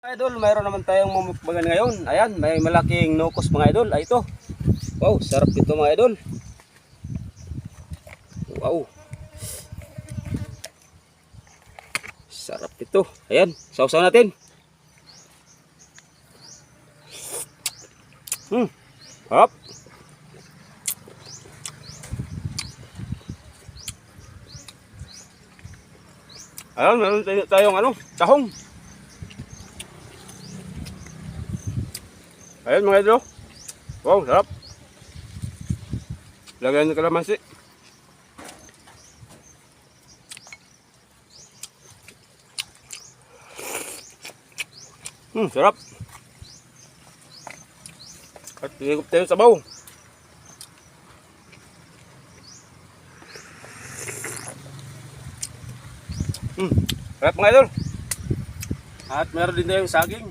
Idol, mayroon naman tayong mumukbagan ngayon. Ayan, may malaking nukos mga idol. Ay ito. Wow, sarap ito mga idol. Wow. Sarap ito. Ayan, sausaw natin. Sarap. Ayan, meron tayong tahong. Ayan mga idol. Wow, sarap. Lagyan ng kalamansi. Sarap. At higop tayo sa sabaw. Sarap mga idol. At meron din tayong saging.